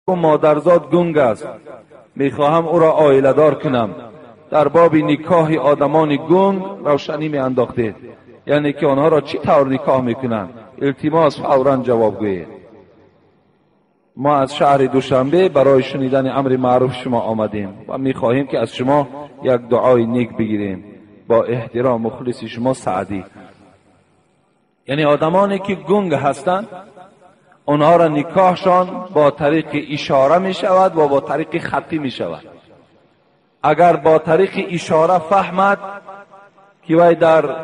و مادرزاد گنگ است، میخواهم او را عائله دار کنم. در باب نکاح آدمان گنگ روشنی می انداخته، یعنی که آنها را چی طور نکاح میکنند. التماس فوراً جواب گویید. ما از شهر دوشنبه برای شنیدن امر معروف شما آمدیم و میخواهیم که از شما یک دعای نیک بگیریم. با احترام مخلص شما سعدی. یعنی آدمانی که گنگ هستند آنها را نکاحشان با طریق اشاره می شود و با طریق خطی می شود. اگر با طریق اشاره فهمد که وی در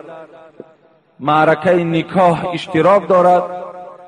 معرکه نکاح اشتراک دارد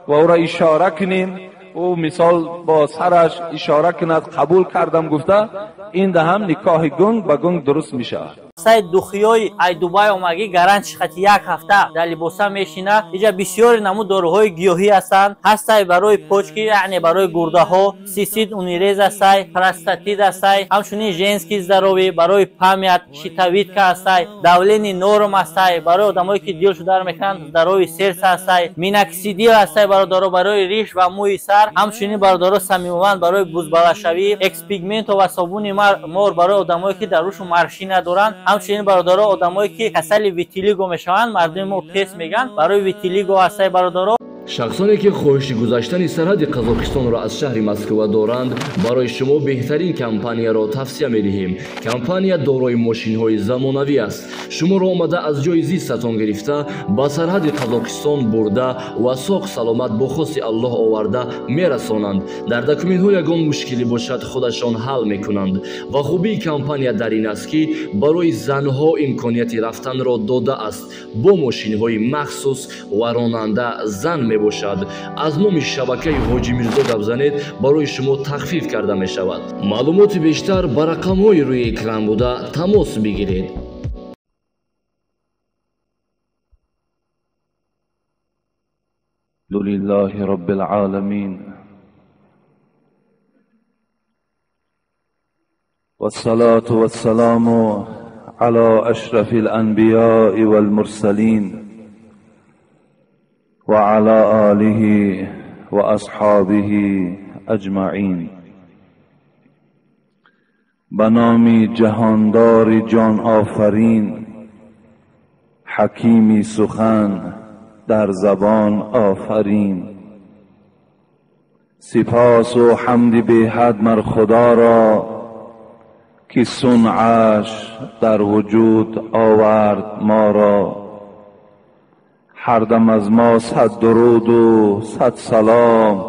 و او را اشاره کنیم، او مثال با سرش اشاره کند قبول کردم گفته، این ده هم نکاح گنگ و گنگ درست می شود. سای دخیوی ای دوبای اومگی گارانتش خطی یک هفته در لباسا میشینه. اینجا بسیار نمو داروهای گیاهی هستند. هستای برای پوچکی، یعنی برای گرده ها، سیسید اونیریز هستای، پراستاتید هستای، همچنین ژنسکی زداروی برای پامیت، شیتاویتکا هستای، داولینی نورم هستای برای آدمایی که دیل شدار میکنن، زداروی سرس هستای، میناکسیدیل هستای برای ریش و موی سر، همچنین برای سمیوان برای بزبالشوی، اکس پیگمنت و صابون مور برای آدمایی که در روشون مارشی ندارن، همچنین برادر آدمایی که کسل ویتیلیگو میشوند، مردم ما تست میگن برای ویتیلیگو هستای برادر. شخصانی که خواهش گذشتن سرحد قزاقستان را از شهر مسکو دارند، برای شما بهترین کمپانی را توصیه می‌دهیم. کمپانی دارای ماشین‌های زمانوی است. شما را آمده از جای زیستتان گرفته با سرحد قزاقستان برده و ساق سلامت با خواست الله آورده میرسانند. در دکومنت‌ها یگان مشکلی باشد خودشان حل میکنند. و خوبی کمپانی در این است که برای زنها امکانیت رفتن را داده است. با ماشین‌های مخصوص و راننده زن باشد. از نام شبکه حاجی میرزا گپ زنید، برای شما تخفیف کرده می شود. معلومات بیشتر بر رقم های روی اکران بوده تماس بگیرید. لله رب العالمین والصلاة والسلام على اشرف الانبیاء والمرسلین وعلى آله وأصحابه أجمعين. بنام جهاندار جان آفرین، حکیمی سخن در زبان آفرین. سپاس و حمد به حد مر خدا را که صنعش در وجود آورد ما را. هر دم از ما 100 درود و 100 سلام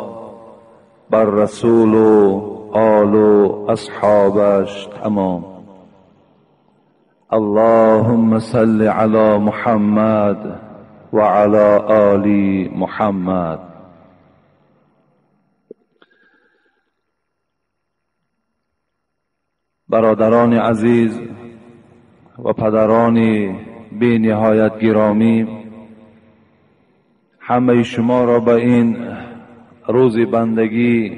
بر رسول و آل و اصحابش تمام. اللهم صل علی محمد و علی آل محمد. برادران عزیز و پدران بی نهایت گرامی، همه شما را به این روز بندگی،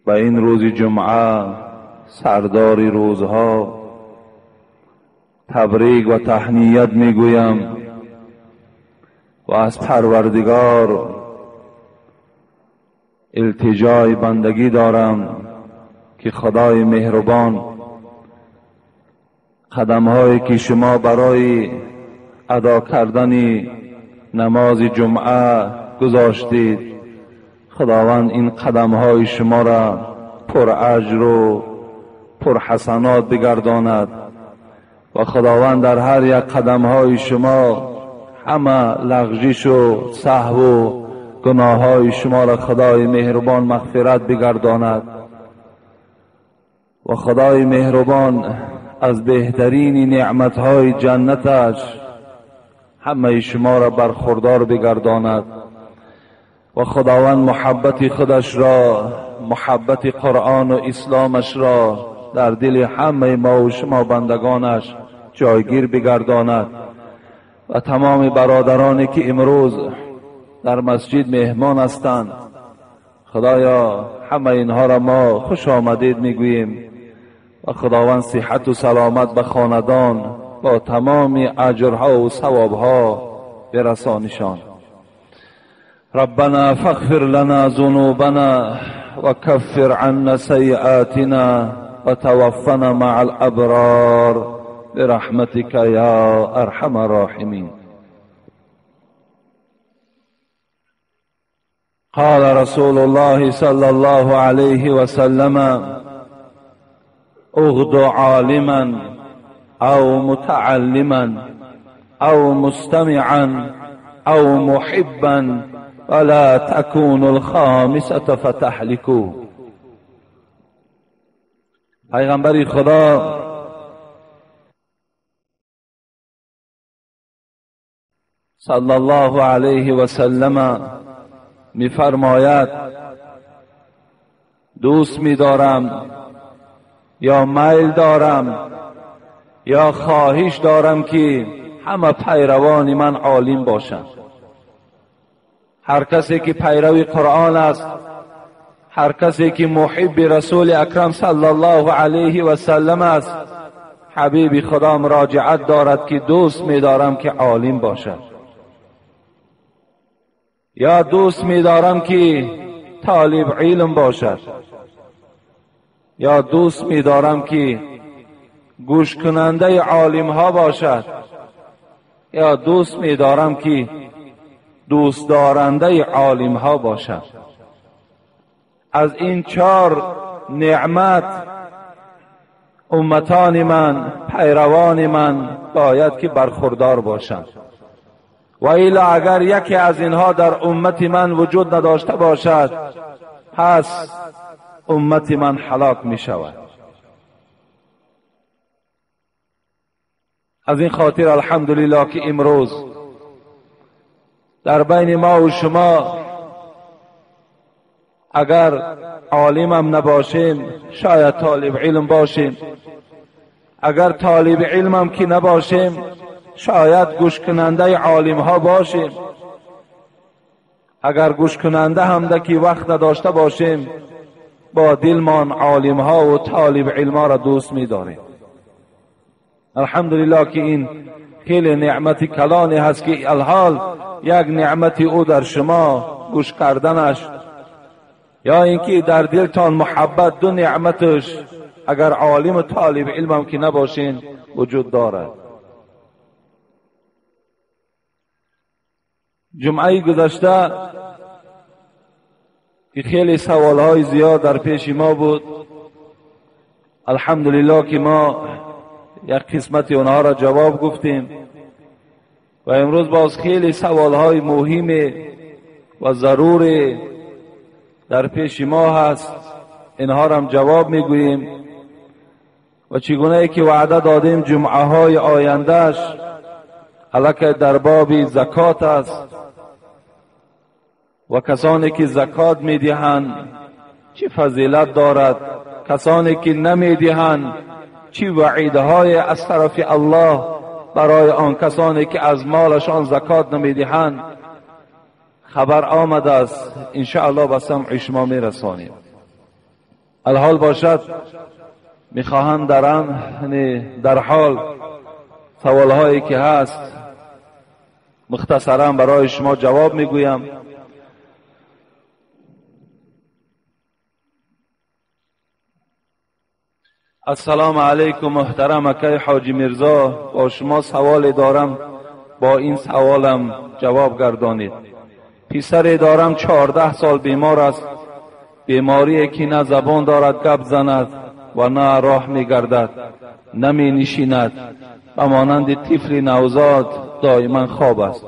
به این روز جمعه، سردار روزها، تبریک و تهنیت میگویم و از پروردگار التجای بندگی دارم که خدای مهربان قدم‌هایی که شما برای ادا کردن نماز جمعه گذاشتید، خداوند این قدم‌های شما را پر اجر و پر حسنات بگرداند و خداوند در هر یک قدم‌های شما همه لغزش و سهو و گناه‌های شما را خدای مهربان مغفرت بگرداند و خدای مهربان از بهترین نعمت‌های جنتش همه شما را برخوردار بگرداند و خداوند محبت خودش را، محبت قرآن و اسلامش را در دل همه ما و شما بندگانش جایگیر بگرداند و تمام برادرانی که امروز در مسجد مهمان هستند، خدایا همه اینها را ما خوش آمدید میگوییم و خداوند صحت و سلامت به خاندان با تمام اجرها و ثوابها برسانشان. ربنا فاغفر لنا ذنوبنا وكفر عنا سيئاتنا وتوفنا مع الأبرار برحمتك يا أرحم الراحمين. قال رسول الله صلى الله عليه وسلم: اغد عالما أو متعلما أو مستمعا أو محبا ولا تكون الخامسة فتهلكوا. پیغمبر خدا صلی الله علیه و سلم می‌فرماید: دوست می‌دارم یا میل دارم یا خواهش دارم که همه پیروان من عالم باشند. هر کسی که پیرو قرآن است، هر کسی که محب رسول اکرم صلی الله علیه و سلم است، حبیب خدا مراجعت دارد که دوست می‌دارم که عالم باشد، یا دوست می‌دارم که طالب علم باشد، یا دوست می‌دارم که گوش کننده عالم ها باشد، یا دوست می‌دارم که دوست دارنده عالم ها باشد. از این 4 نعمت امتان من، پیروان من باید که برخوردار باشند، و الا اگر یکی از اینها در امت من وجود نداشته باشد، پس امت من هلاک می شود. از این خاطر الحمدلله که امروز در بین ما و شما اگر عالمم نباشیم شاید طالب علم باشیم، اگر طالب علمم که نباشیم شاید گوش کننده عالم ها باشیم، اگر گوش کننده هم دکی وقت نداشته باشیم با دلمان عالم ها و طالب علم ها را دوست می داریم. الحمدلله که این خیلی نعمت کلانی هست که الحال یک نعمت او در شما گوش کردنش، یا اینکه در دلتان محبت، 2 نعمتش اگر عالم و طالب علمم که نباشین وجود دارد. جمعه گذشته که خیلی سوالهای زیاد در پیش ما بود، الحمدلله که ما یک قسمت اونها را جواب گفتیم و امروز باز خیلی سوالهای مهم و ضروری در پیش ما هست، اینها را هم جواب میگوییم. و چگونه که وعده دادیم جمعه های آیندهش البته در باب زکات است و کسانی که زکات میدهند چه فضیلت دارد، کسانی که نمیدهند چه وعیدهای از طرف الله برای آن کسانی که از مالشان زکات نمیدهند خبر آمده است. ان شاء الله به سمع شما میرسانیم. الحال باشد میخواهم در حال سوالهایی که هست مختصرا برای شما جواب میگویم. السلام علیکم محترم اکای حاجی میرزا، با شما سوال دارم، با این سوالم جواب گردانید. پسری دارم 14 سال بیمار است، بیماری که نه زبان دارد گپ زند و نه راه میگردد، نمی نشیند و مانند طفل نوزاد دائما خواب است.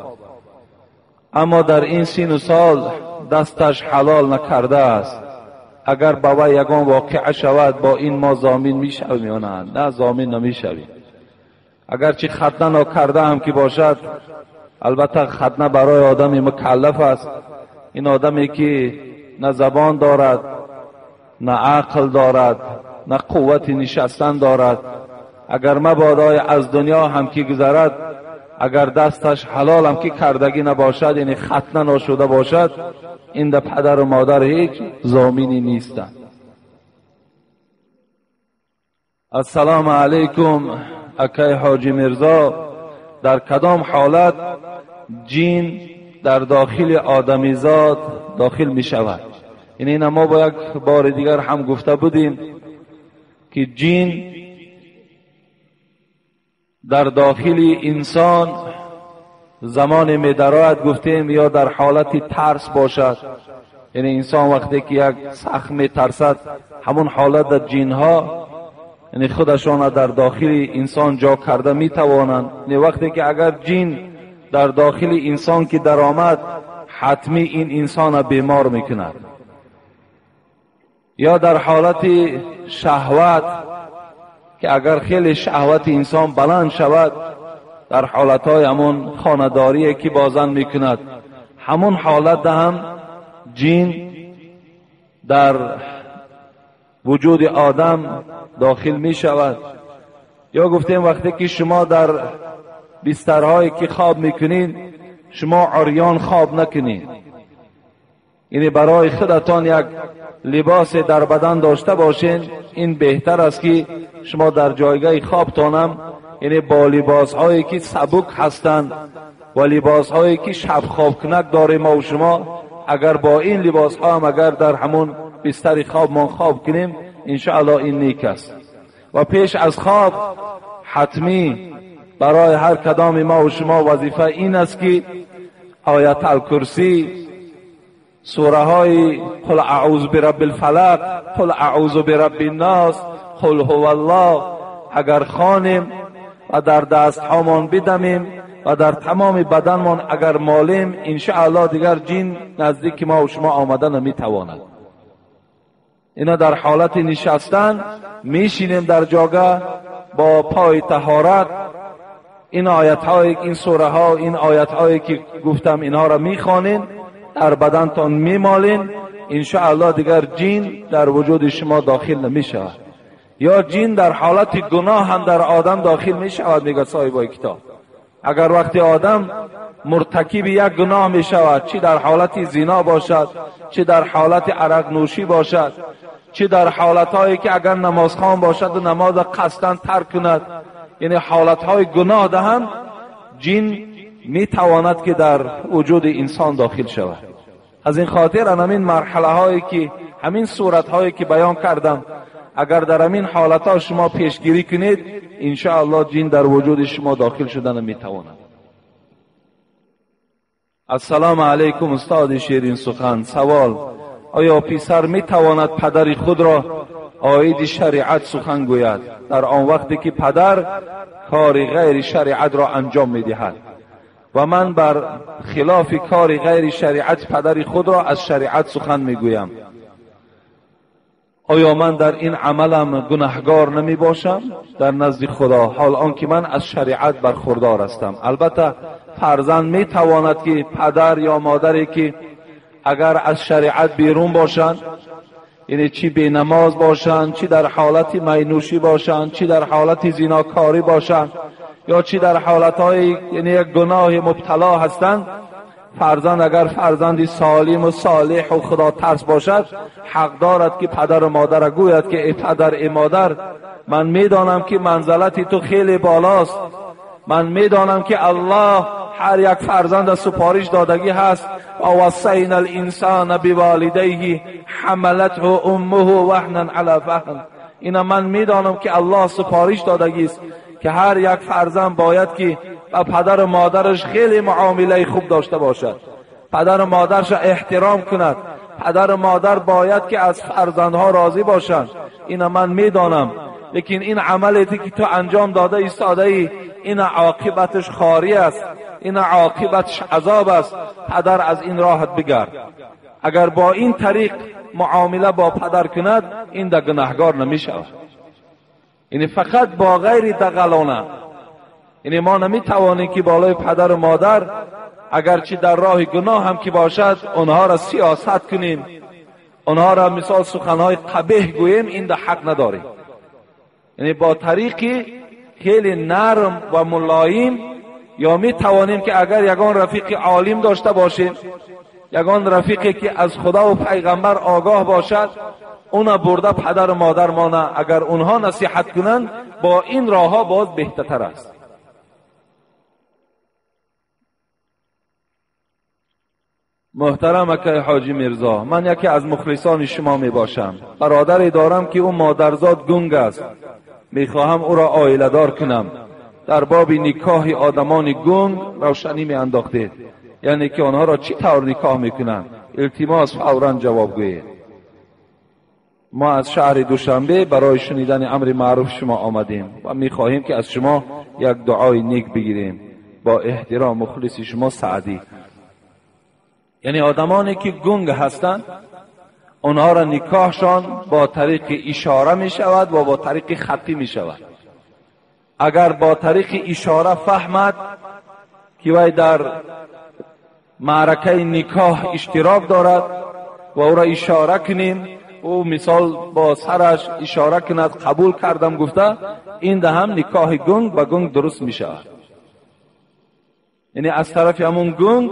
اما در این سن و سال دستش حلال نکرده است. اگر با وی یگان واقعه شود با این ما ضامن میشویم یا نه؟ نه، ضامن نمیشویم. اگرچه ختنه نکرده هم که باشد، البته ختنه برای آدم مکلف است. این آدمی که نه زبان دارد، نه عقل دارد، نه قوت نشستن دارد، اگر مبادای از دنیا هم که گذرد، اگر دستش حلال هم که کردگی نباشد، یعنی ختنه نشده باشد، این در پدر و مادر هیچ ضامنی نیستند. السلام علیکم اکای حاجی میرزا، در کدام حالت جین در داخل آدمیزاد داخل می شود؟ این ما با یک بار دیگر هم گفته بودیم که جین در داخل انسان زمان می درآید، گفتیم یا در حالت ترس باشد، یعنی انسان وقتی که یک سخت می ترسد، همون حالت در جین ها یعنی خودشان در داخل انسان جا کرده می توانند. یعنی وقتی که اگر جین در داخل انسان که در آمد، حتمی این انسان بیمار می کند. یا در حالت شهوت که اگر خیلی شهوت انسان بلند شود، در حالتهای همون خانداری که بازن می کند، همون حالت هم جین در وجود آدم داخل می شود. یا گفتیم وقتی که شما در بسترهایی که خواب میکنین، شما عریان خواب نکنین، یعنی برای خودتان یک لباس در بدن داشته باشین. این بهتر است که شما در جایگاه خوابتانم یعنی با لباس هایی که سبک هستند و لباس هایی که شب خواب کنک داره ما و شما، اگر با این لباس ها هم اگر در همون بستر خواب ما خواب کنیم، انشاءالله این نیک است. و پیش از خواب حتمی برای هر کدام ما و شما وظیفه این است که آیت الکرسی، سوره های قل اعوذ برب الفلق، قل اعوذ برب الناس، قل هو الله اگر خوانیم و در دست هامان بدمیم و در تمام بدنمان اگر مالیم، انشاءالله دیگر جین نزدیک ما و شما آمدن نمی تواند. اینا در حالت نشستن میشینیم در جاگه با پای طهارت، این آیت های، این سوره ها، این آیت هایی که گفتم اینها را میخوانین، در بدنتان میمالین، انشاءالله دیگر جین در وجود شما داخل نمیشود. یا جین در حالت گناه هم در آدم داخل میشود. میگه صاحب کتاب اگر وقتی آدم مرتکب یک گناه میشود، چی در حالت زنا باشد، چی در حالت عرق نوشی باشد، چی در حالتهایی که اگر نمازخوان باشد و نماز قصداً ترک کند، یعنی حالتهای گناه دهند، جین میتواند که در وجود انسان داخل شود. از این خاطر همین مرحله هایی که همین صورت هایی که بیان کردم، اگر در همین حالت ها شما پیشگیری کنید، انشاءالله جین در وجود شما داخل شدن میتواند. السلام علیکم استاد شیرین سخن. سوال: آیا پسر میتواند پدر خود را عاید شریعت سخن گوید در آن وقتی که پدر کار غیر شریعت را انجام میدهد و من بر خلاف کار غیر شریعت پدر خود را از شریعت سخن میگویم؟ آیا من در این عملم گناهگار نمی باشم در نزد خدا، حال آنکه من از شریعت برخوردار هستم؟ البته فرزند می تواند که پدر یا مادری که اگر از شریعت بیرون باشند، یعنی چی بی نماز باشند، چی در حالت مینوشی باشند، چی در حالت زیناکاری باشند، یا چی در حالتهای یعنی یک گناه مبتلا هستند، فرزند اگر فرزند سالم و صالح و خدا ترس باشد، حق دارد که پدر و مادر گوید که ای پدر ای مادر، من میدانم که منزلت تو خیلی بالاست، من میدانم که الله هر یک فرزند سپارش دادگی هست و وصینا الانسان بوالدیه حملته امه وهنا علی وهن. اینا من میدانم که الله سپارش دادگی است که هر یک فرزند باید که و پدر و مادرش خیلی معامله خوب داشته باشد، پدر و مادرش احترام کند، پدر و مادر باید که از فرزندها راضی باشند. اینا من میدانم، لیکن این عملیتی که تو انجام داده ایستاده ای، این عاقبتش خاری است، این عاقبتش عذاب است، پدر از این راحت بگرد. اگر با این طریق معامله با پدر کند، این ده گناهگار نمی شود. یعنی فقط با غیر دغلانه، یعنی ما نمی توانیم که بالای پدر و مادر اگرچه در راه گناه هم که باشد اونها را سیاست کنیم، اونها را مثال سخنهای قبیح گوییم، این ده حق نداریم. یعنی با طریقی خیلی نرم و ملایم، یا می توانیم که اگر یگان رفیق عالم داشته باشیم، یگان رفیقی که از خدا و پیغمبر آگاه باشد، اونا برده پدر و مادر مانه، اگر اونها نصیحت کنند با این راه ها باز بهتر است. محترم اکای حاجی میرزا، من یکی از مخلصان شما می باشم. برادری دارم که او مادرزاد گنگ است. میخواهم او را عائله دار کنم. در باب نکاح آدمان گنگ روشنی می انداختید، یعنی که آنها را چی طور نکاح میکنند؟ التماس فوراً جواب گویید. ما از شهر دوشنبه برای شنیدن امر معروف شما آمدیم و میخواهیم که از شما یک دعای نیک بگیریم. با احترام مخلص شما سعدی. یعنی آدمانی که گنگ هستند، آنها را نکاحشان با طریق اشاره می شود و با طریق خطی می شود. اگر با طریق اشاره فهمد که وی در معرکه نکاح اشتراک دارد و او را اشاره کنیم، او مثال با سرش اشاره کند قبول کردم گفته، این ده هم نکاح گنگ و گنگ درست می شود. یعنی از طرف همون گنگ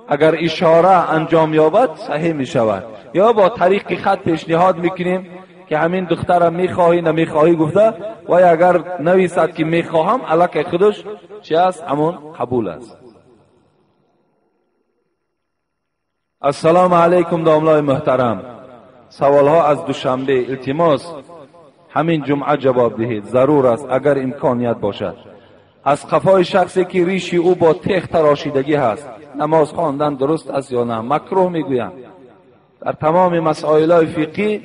اگر اشاره انجام یابد صحیح می شود. یا با طریق خط پیشنهاد میکنیم که همین دخترم میخواهی نمیخواهی گفته، و اگر نویسد که میخواهم الک خودش چی است؟ همون قبول است. السلام علیکم داملای محترم. سوالها از دوشنبه، التماس همین جمعه جواب دهید، ضرور است اگر امکانیت باشد. از قفای شخصی که ریشی او با تیغ تراشیدگی هست، نماز خواندن درست است یا نه؟ مکروه میگویم. در تمام مسائل فقهی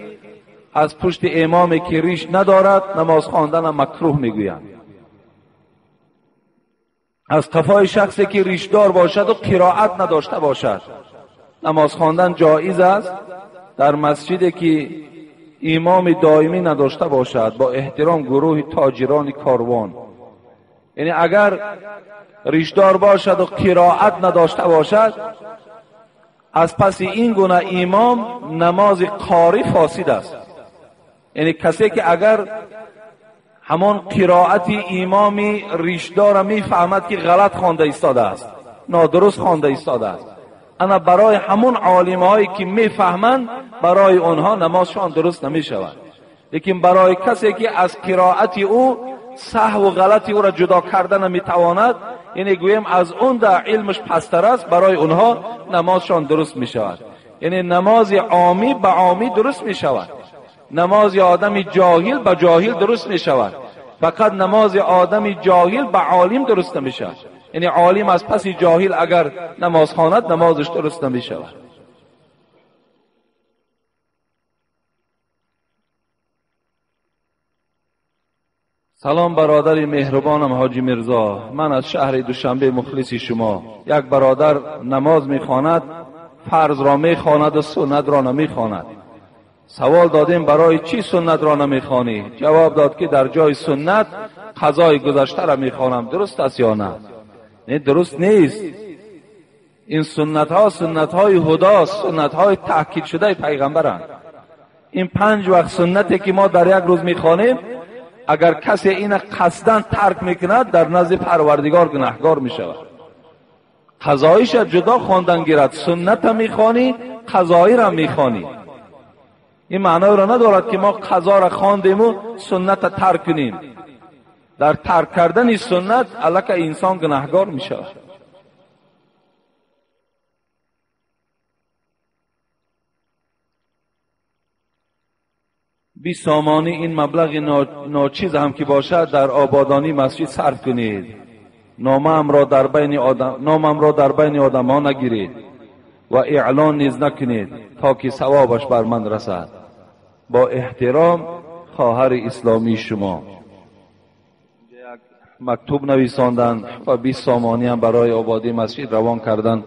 از پشت امامی که ریش ندارد نماز خواندن مکروه میگویم. از قفای شخصی که ریشدار باشد و قرائت نداشته باشد نماز خواندن جایز است، در مسجدی که امام دائمی نداشته باشد. با احترام گروه تاجران کاروان. یعنی اگر ریشدار باشد و قرائت نداشته باشد، از پس این گونه امام نماز قاری فاسد است. یعنی کسی که اگر همان قرائت امامی ریشدار میفهمد که غلط خوانده ایستاده است، نادرست خوانده ایستاده است، انا برای همون عالم‌هایی که میفهمند برای آنها نمازشان درست نمیشود. لیکن برای کسی که از قرائت او سهو و غلطی او را جدا کردن نمیتواند، یعنی گویم از اون در علمش پستر است، برای اونها نمازشان درست میشود. یعنی نماز عامی به عامی درست میشود، نماز آدم جاهل به جاهل درست میشود، فقط نماز آدم جاهل به عالم درست نمیشود. یعنی عالم از پس جاهل اگر نماز خواند نمازش درست نمیشود. سلام برادر مهربانم حاجی میرزا، من از شهر دوشنبه مخلص شما. یک برادر نماز میخواند، فرض را میخواند و سنت را نمیخواند. سوال دادیم برای چی سنت را نمیخوانی؟ جواب داد که در جای سنت قضای گذشته را میخوانم. درست است یا نه؟ نه درست نیست. این سنت ها سنت های هداست، سنت های تأکید شده پیغمبرند. این 5 وقت سنتی که ما در یک روز میخوانیم، اگر کسی این قصداً ترک میکند در نزد پروردگار گناهگار میشود. قضایش جدا خواندن گیرد، سنت هم میخوانی قضایی را میخوانی. این معنی را ندارد که ما قضا را خواندیم و سنت ترک کنیم. در ترک کردن سنت الک انسان گناهگار میشود. بی سامانی این مبلغ ناچیز هم که باشد در آبادانی مسجد صرف کنید. نامم را در بین آدمان نگیرید و اعلان نیز نکنید تا که ثوابش بر من رسد. با احترام خواهر اسلامی شما. یک مکتوب نویساندند و 20 سامانی هم برای آبادی مسجد روان کردند.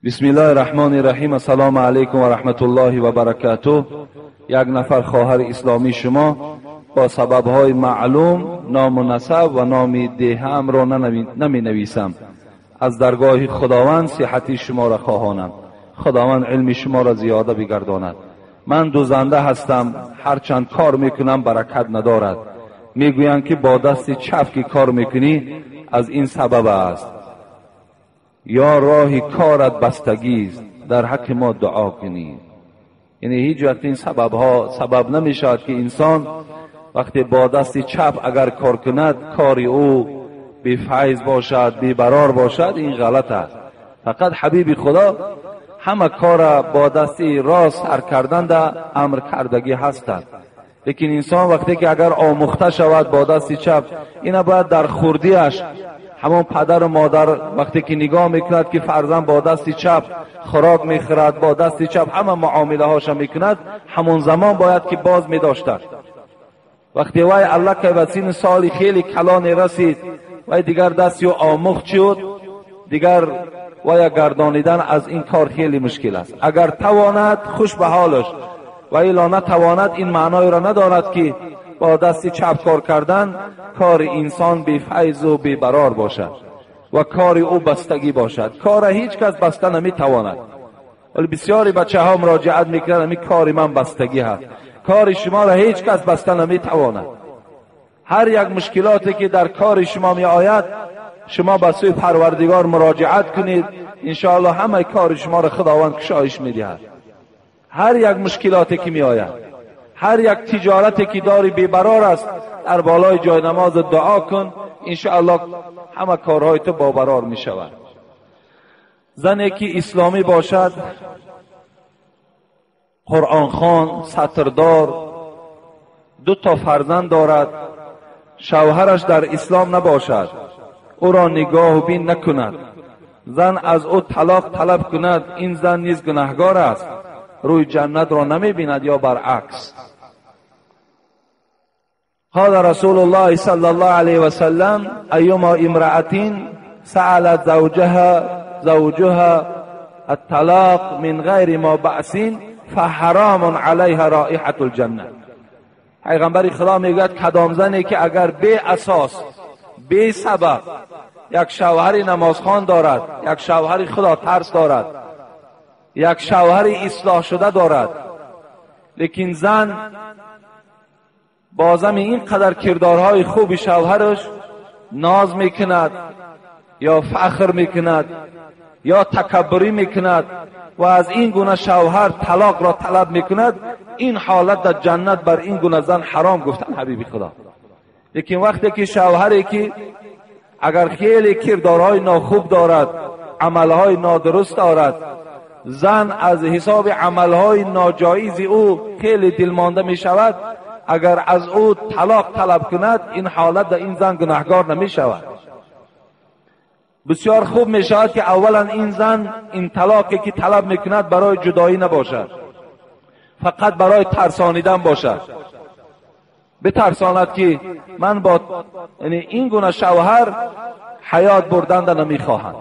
بسم الله الرحمن الرحیم. السلام علیکم و رحمت الله و برکاته. یک نفر خواهر اسلامی شما با سببهای معلوم نام و نسب و نام دهام را نمی نویسم. از درگاه خداوند صحت شما را خواهانم. خداوند علم شما را زیاده بگرداند. من دوزنده هستم، هرچند کار میکنم برکت ندارد. میگویند که با دست چپ که کار میکنی از این سبب است، یا راه کارت بستگی است، در حق ما دعا کنید. یعنی هیچ وقت این سبب نمیشود که انسان وقتی با دست چپ اگر کار کند کاری او بی فیض باشد، بی برار باشد. این غلط است. فقط حبیب خدا همه کار با دستی راست سر کردن در امر کردگی هستند. لیکن انسان وقتی که اگر آموخته شود با دست چپ، اینا باید در خردیش همون پدر و مادر وقتی که نگاه میکند که فرزند با دست چپ خوراک میخورد، با دست چپ همه معامله هاش میکند، همون زمان باید که باز میداشتد. وقتی وای الله که به سن سالی خیلی کلان رسید وای دیگر دستی و آموخت شد، دیگر وای گردانیدن از این کار خیلی مشکل است. اگر تواند خوش به حالش، و الا نتواند این معنای را ندارد که با دست چپ کار کردن کار انسان بی فیض و بی برار باشد و کار او بستگی باشد. کار هیچ کس بسته نمیتواند. ولی بسیاری بچه ها مراجعت میکنند می کار من بستگی هست. کار شما را هیچ کس بسته نمیتواند. هر یک مشکلاتی که در کار شما می آید شما به سوی پروردگار مراجعت کنید، انشاءالله همه کار شما را خداوند کشایش میدهد. هر یک مشکلاتی که می آید، هر یک تجارتی که داری بی‌برار است، در بالای جای نماز دعا کن، انشاءالله همه کارهای تو باورار می شود. زنی که اسلامی باشد، قرآن خوان، سطردار، 2 فرزند دارد، شوهرش در اسلام نباشد، او را نگاه و بین نکند، زن از او طلاق طلب کند، این زن نیز گناهکار است، روی جنت را نمی بیند یا برعکس. قال رسول الله صلی الله علیه و سلم ایما امرأة سألت زوجها الطلاق من غیر ما بأس فحرام علیها رائحة الجنه. پیغمبر خدا میگوید کدام زنی که اگر بی اساس بی سبب یک شوهر نمازخوان دارد، یک شوهر خدا ترس دارد، یک شوهر اصلاح شده دارد، لیکن زن بازم اینقدر کردارهای خوب شوهرش ناز میکند یا فخر میکند یا تکبری میکند و از این گونه شوهر طلاق را طلب میکند، این حالت در جنت بر این گونه زن حرام گفتن حبیب خدا. لیکن وقتی که شوهری که اگر خیلی کردارهای ناخوب دارد، عملهای نادرست دارد، زن از حساب عملهای ناجایز او خیلی دلمانده می شود، اگر از او طلاق طلب کند، این حالت در این زن گناهکار نمی شود. بسیار خوب می شود که اولا این زن این طلاقی که طلب می کند برای جدایی نباشد، فقط برای ترسانیدن باشد. بترساند که من با این گونه شوهر حیات بردن نمی خواهم،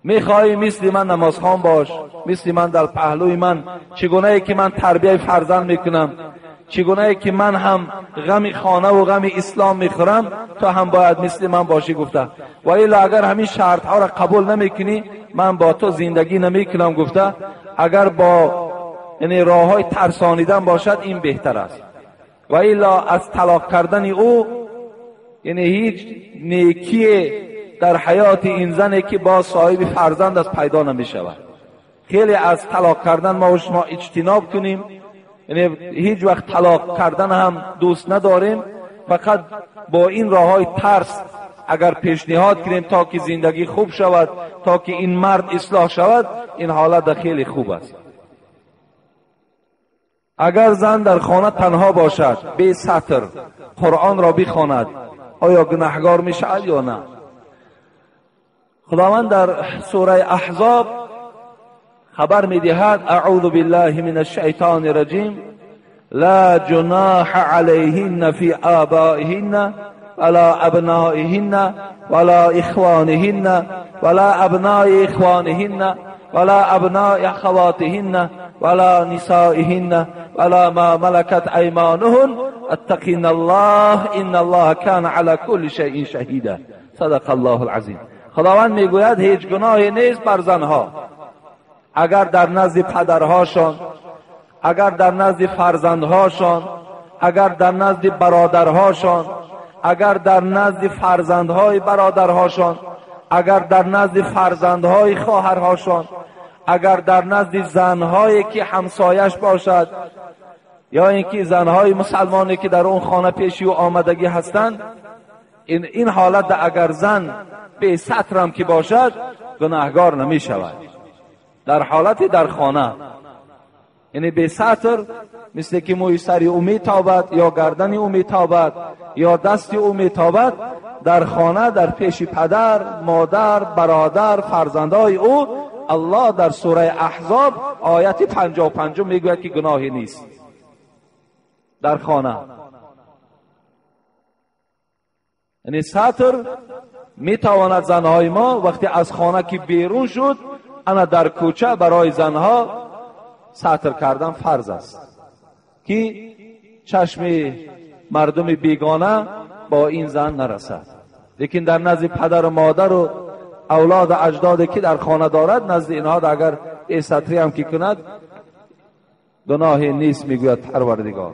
میخواهی مثل من نمازخوان باش، مثل من در پهلوی من چگونه ای که من تربیت فرزند میکنم، چگونه ای که من هم غم خانه و غم اسلام میخورم، تو هم باید مثل من باشی گفته. و الا اگر همین شرط ها را قبول نمیکنی من با تو زندگی نمیکنم گفته. اگر با راه های ترسانیدن باشد این بهتر است. و الا از طلاق کردن او هیچ نیکی در حیات این زنی که با صاحب فرزند از پیدا نمی شود. خیلی از طلاق کردن ما و شما اجتناب کنیم، هیچ وقت طلاق کردن هم دوست نداریم، فقط با این راه های ترس اگر پیشنهاد کنیم تا که زندگی خوب شود، تا که این مرد اصلاح شود، این حالت خیلی خوب است. اگر زن در خانه تنها باشد، بی سطر قرآن را بخواند، آیا گناهکار می شود یا نه؟ خداوند در سوره احزاب خبر می دهد اعوذ بالله من الشیطان الرجیم لا جناح علیهن فی آبائهن ولا ابنائهن ولا اخوانهن ولا ابناء اخوانهن ولا ابناء اخواتهن ولا نسائهن ولا ما ملكت ايمانهن اتقين الله ان الله كان على كل شيء شهيدا. صدق الله العظیم. خداوند میگوید هیچ گناهی نیست بر زنها اگر در نزد پدرهاشان، اگر در نزد فرزندهاشان، اگر در نزد برادرهاشان، اگر در نزد فرزندهای برادرهاشان، اگر در نزد فرزندهای خواهرهاشان، اگر در نزد زنهایی که همسایش باشد یا اینکه زنهای مسلمانی که در اون خانه پیشی و آمدگی هستند، این حالت اگر زن بی ستر هم که باشد گناهگار نمی شود. در حالت در خانه، یعنی بی ستر مثل که موی سری او می تابد یا گردن او می تابد یا دست او می تابد، در خانه در پیش پدر، مادر، برادر، فرزندای او، الله در سوره احزاب آیت 55 میگوید که گناهی نیست در خانه. یعنی ستر میتواند زنهای ما وقتی از خانه که بیرون شد، انا در کوچه برای زنها ستر کردن فرض است که چشم مردم بیگانه با این زن نرسد. لیکن در نزد پدر و مادر و اولاد و اجدادی که در خانه دارد، نزد اینها اگر ای ستری هم که کند گناهی نیست میگوید پروردگار.